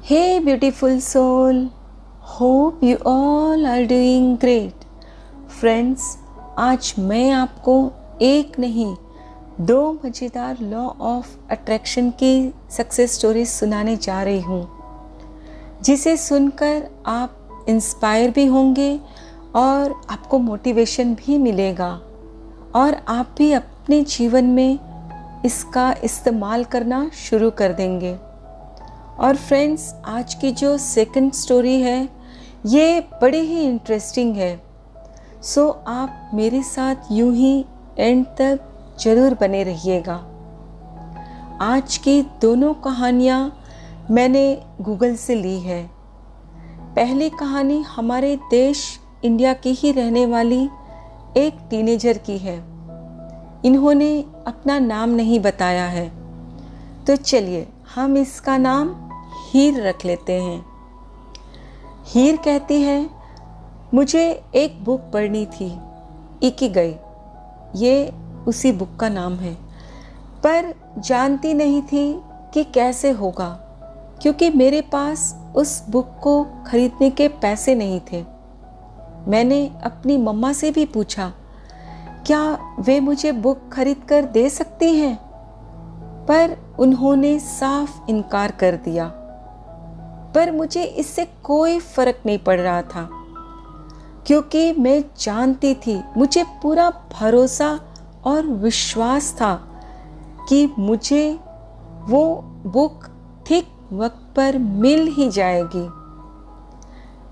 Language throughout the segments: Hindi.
Hey beautiful soul, hope you all are doing great. Friends, आज मैं आपको एक नहीं दो मज़ेदार लॉ ऑफ अट्रैक्शन की सक्सेस स्टोरीज सुनाने जा रही हूँ, जिसे सुनकर आप इंस्पायर भी होंगे और आपको मोटिवेशन भी मिलेगा और आप भी अपने जीवन में इसका इस्तेमाल करना शुरू कर देंगे। और फ्रेंड्स, आज की जो सेकंड स्टोरी है ये बड़ी ही इंटरेस्टिंग है। सो आप मेरे साथ यूं ही एंड तक ज़रूर बने रहिएगा। आज की दोनों कहानियाँ मैंने गूगल से ली है। पहली कहानी हमारे देश इंडिया की ही रहने वाली एक टीनेजर की है। इन्होंने अपना नाम नहीं बताया है, तो चलिए हम इसका नाम हीर रख लेते हैं। हीर कहती है, मुझे एक बुक पढ़नी थी, इकिगाई, ये उसी बुक का नाम है, पर जानती नहीं थी कि कैसे होगा, क्योंकि मेरे पास उस बुक को खरीदने के पैसे नहीं थे। मैंने अपनी मम्मा से भी पूछा, क्या वे मुझे बुक खरीद कर दे सकती हैं, पर उन्होंने साफ इनकार कर दिया। पर मुझे इससे कोई फर्क नहीं पड़ रहा था, क्योंकि मैं जानती थी, मुझे पूरा भरोसा और विश्वास था कि मुझे वो बुक ठीक वक्त पर मिल ही जाएगी।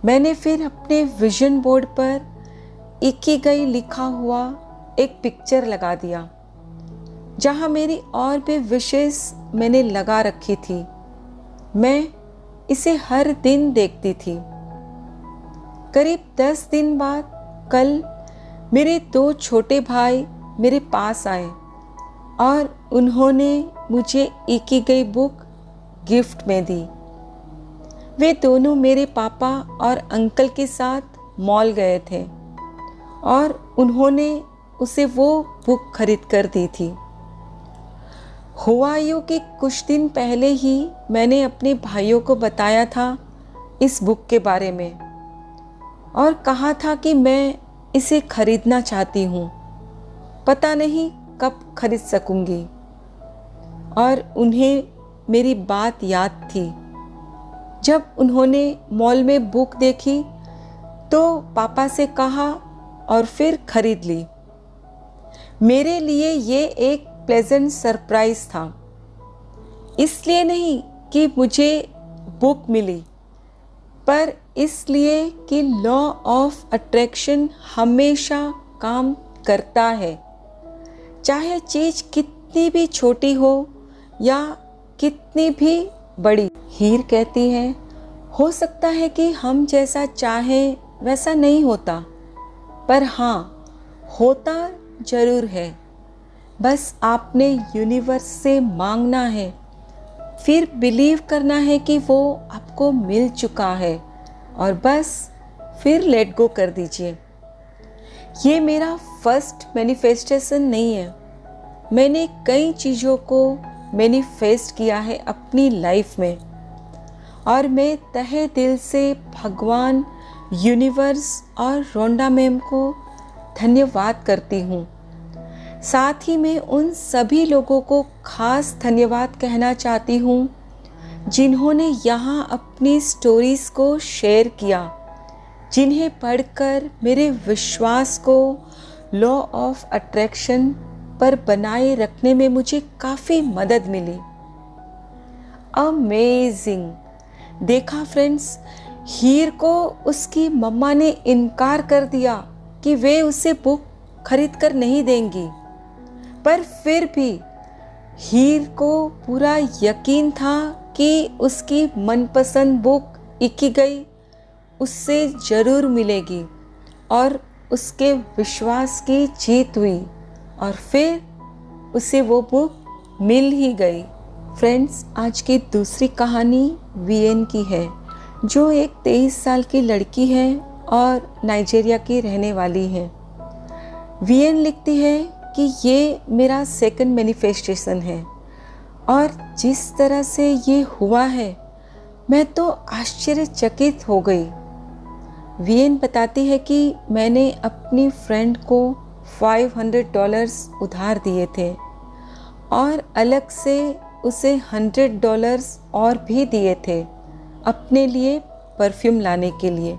मैंने फिर अपने विजन बोर्ड पर इकिगाई लिखा हुआ एक पिक्चर लगा दिया, जहाँ मेरी और भी विशेष मैंने लगा रखी थी। मैं इसे हर दिन देखती थी। करीब 10 दिन बाद कल मेरे 2 छोटे भाई मेरे पास आए और उन्होंने मुझे इकिगाई बुक गिफ्ट में दी। वे दोनों मेरे पापा और अंकल के साथ मॉल गए थे और उन्होंने उसे वो बुक खरीद कर दी थी। हुआ यूँ कि कुछ दिन पहले ही मैंने अपने भाइयों को बताया था इस बुक के बारे में और कहा था कि मैं इसे खरीदना चाहती हूँ, पता नहीं कब खरीद सकूँगी। और उन्हें मेरी बात याद थी। जब उन्होंने मॉल में बुक देखी तो पापा से कहा और फिर खरीद ली। मेरे लिए ये एक प्लेजेंट सरप्राइज था, इसलिए नहीं कि मुझे बुक मिली, पर इसलिए कि लॉ ऑफ अट्रैक्शन हमेशा काम करता है, चाहे चीज़ कितनी भी छोटी हो या कितनी भी बड़ी। हीर कहती है, हो सकता है कि हम जैसा चाहें वैसा नहीं होता, पर हाँ, होता ज़रूर है। बस आपने यूनिवर्स से मांगना है, फिर बिलीव करना है कि वो आपको मिल चुका है और बस फिर लेट गो कर दीजिए। ये मेरा फर्स्ट मैनिफेस्टेशन नहीं है। मैंने कई चीज़ों को मैनिफेस्ट किया है अपनी लाइफ में और मैं तहे दिल से भगवान, यूनिवर्स और रोंडा मैम को धन्यवाद करती हूँ। साथ ही मैं उन सभी लोगों को खास धन्यवाद कहना चाहती हूँ जिन्होंने यहाँ अपनी स्टोरीज़ को शेयर किया, जिन्हें पढ़कर मेरे विश्वास को लॉ ऑफ अट्रैक्शन पर बनाए रखने में मुझे काफ़ी मदद मिली। अमेजिंग! देखा फ्रेंड्स, हीर को उसकी मम्मा ने इनकार कर दिया कि वे उसे बुक खरीद कर नहीं देंगी, पर फिर भी हीर को पूरा यकीन था कि उसकी मनपसंद बुक इकिगाई उससे ज़रूर मिलेगी और उसके विश्वास की जीत हुई और फिर उसे वो बुक मिल ही गई। फ्रेंड्स, आज की दूसरी कहानी वीएन की है, जो एक 23 साल की लड़की है और नाइजीरिया की रहने वाली है। वीएन लिखती है कि ये मेरा सेकंड मैनिफेस्टेशन है और जिस तरह से ये हुआ है मैं तो आश्चर्यचकित हो गई। वीएन बताती है कि मैंने अपनी फ्रेंड को $500 उधार दिए थे और अलग से उसे $100 और भी दिए थे अपने लिए परफ्यूम लाने के लिए।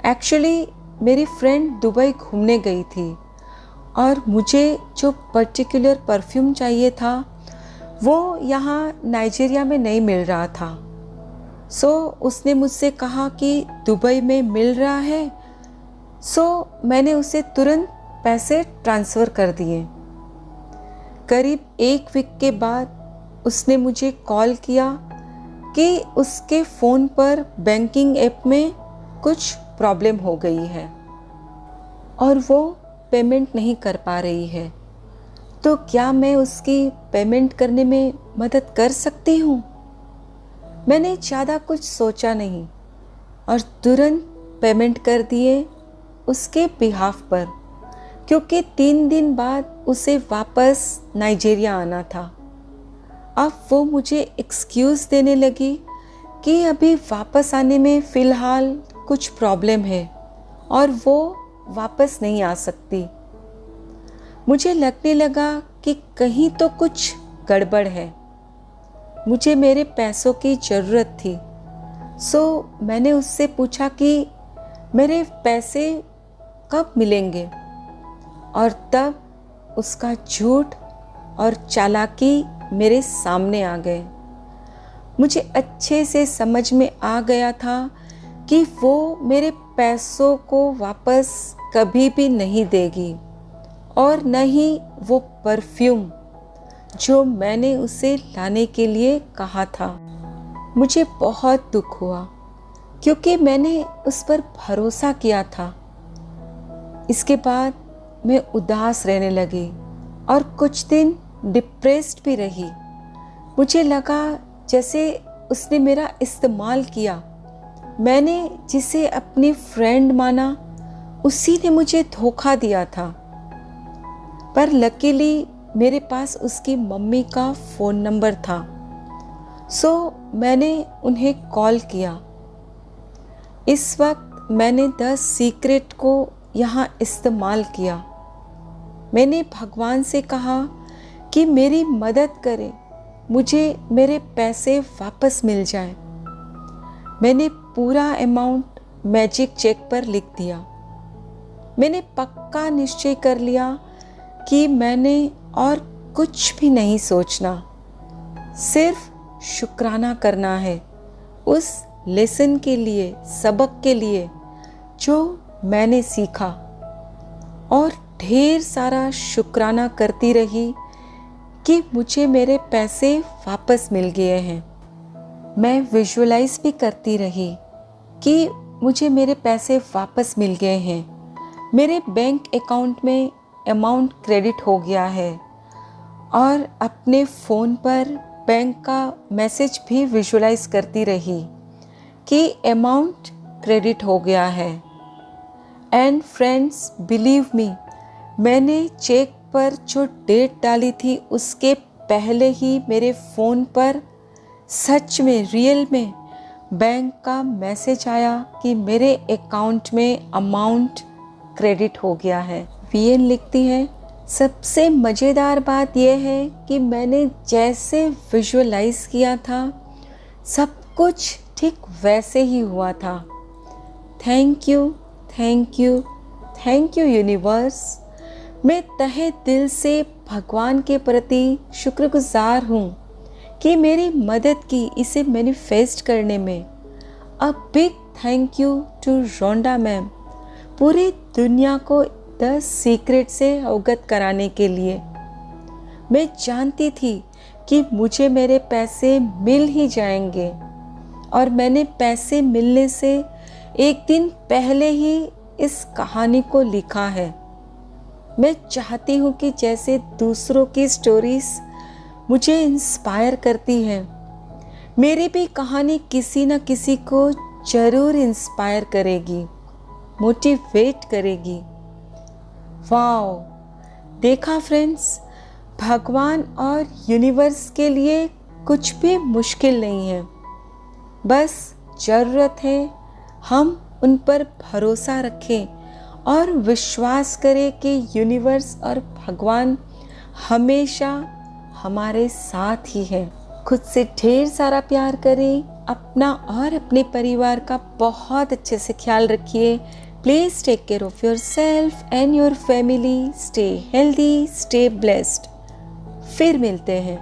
एक्चुअली मेरी फ्रेंड दुबई घूमने गई थी और मुझे जो पर्टिकुलर परफ्यूम चाहिए था वो यहाँ नाइजीरिया में नहीं मिल रहा था। सो उसने मुझसे कहा कि दुबई में मिल रहा है। सो मैंने उसे तुरंत पैसे ट्रांसफ़र कर दिए। करीब 1 वीक के बाद उसने मुझे कॉल किया कि उसके फ़ोन पर बैंकिंग ऐप में कुछ प्रॉब्लम हो गई है और वो पेमेंट नहीं कर पा रही है। तो क्या मैं उसकी पेमेंट करने में मदद कर सकती हूँ? मैंने ज़्यादा कुछ सोचा नहीं और तुरंत पेमेंट कर दिए उसके बिहाफ पर, क्योंकि 3 दिन बाद उसे वापस नाइजीरिया आना था। अब वो मुझे एक्सक्यूज़ देने लगी कि अभी वापस आने में फ़िलहाल कुछ प्रॉब्लम है और वो वापस नहीं आ सकती। मुझे लगने लगा कि कहीं तो कुछ गड़बड़ है। मुझे मेरे पैसों की ज़रूरत थी। सो मैंने उससे पूछा कि मेरे पैसे कब मिलेंगे, और तब उसका झूठ और चालाकी मेरे सामने आ गए। मुझे अच्छे से समझ में आ गया था कि वो मेरे पैसों को वापस कभी भी नहीं देगी और न ही वो परफ्यूम जो मैंने उसे लाने के लिए कहा था। मुझे बहुत दुख हुआ क्योंकि मैंने उस पर भरोसा किया था। इसके बाद मैं उदास रहने लगी और कुछ दिन डिप्रेस्ड भी रही। मुझे लगा जैसे उसने मेरा इस्तेमाल किया। मैंने जिसे अपनी फ्रेंड माना उसी ने मुझे धोखा दिया था। पर लकीली मेरे पास उसकी मम्मी का फ़ोन नंबर था। सो मैंने उन्हें कॉल किया। इस वक्त मैंने द सीक्रेट को यहाँ इस्तेमाल किया। मैंने भगवान से कहा कि मेरी मदद करें, मुझे मेरे पैसे वापस मिल जाएं। मैंने पूरा अमाउंट मैजिक चेक पर लिख दिया। मैंने पक्का निश्चय कर लिया कि मैंने और कुछ भी नहीं सोचना, सिर्फ शुक्राना करना है उस लेसन के लिए, सबक के लिए जो मैंने सीखा, और ढेर सारा शुक्राना करती रही कि मुझे मेरे पैसे वापस मिल गए हैं। मैं विजुअलाइज भी करती रही कि मुझे मेरे पैसे वापस मिल गए हैं, मेरे बैंक अकाउंट में अमाउंट क्रेडिट हो गया है, और अपने फ़ोन पर बैंक का मैसेज भी विजुअलाइज करती रही कि अमाउंट क्रेडिट हो गया है। एंड फ्रेंड्स, बिलीव मी, मैंने चेक पर जो डेट डाली थी उसके पहले ही मेरे फ़ोन पर सच में, रियल में बैंक का मैसेज आया कि मेरे अकाउंट में अमाउंट क्रेडिट हो गया है। वीएन लिखती है, सबसे मज़ेदार बात यह है कि मैंने जैसे विजुअलाइज किया था सब कुछ ठीक वैसे ही हुआ था। Thank you, thank you, thank you universe. मैं तहे दिल से भगवान के प्रति शुक्रगुजार हूँ कि मेरी मदद की इसे मैनिफेस्ट करने में। A big thank you to Rhonda ma'am, पूरी दुनिया को द सीक्रेट से अवगत कराने के लिए। मैं जानती थी कि मुझे मेरे पैसे मिल ही जाएंगे, और मैंने पैसे मिलने से एक दिन पहले ही इस कहानी को लिखा है। मैं चाहती हूँ कि जैसे दूसरों की स्टोरीज मुझे इंस्पायर करती है, मेरी भी कहानी किसी न किसी को ज़रूर इंस्पायर करेगी, मोटिवेट करेगी। वाओ, देखा फ्रेंड्स, भगवान और यूनिवर्स के लिए कुछ भी मुश्किल नहीं है। बस ज़रूरत है हम उन पर भरोसा रखें और विश्वास करें कि यूनिवर्स और भगवान हमेशा हमारे साथ ही है। खुद से ढेर सारा प्यार करें, अपना और अपने परिवार का बहुत अच्छे से ख्याल रखिए। Please take care of yourself and your family. Stay healthy, stay blessed. फिर मिलते हैं।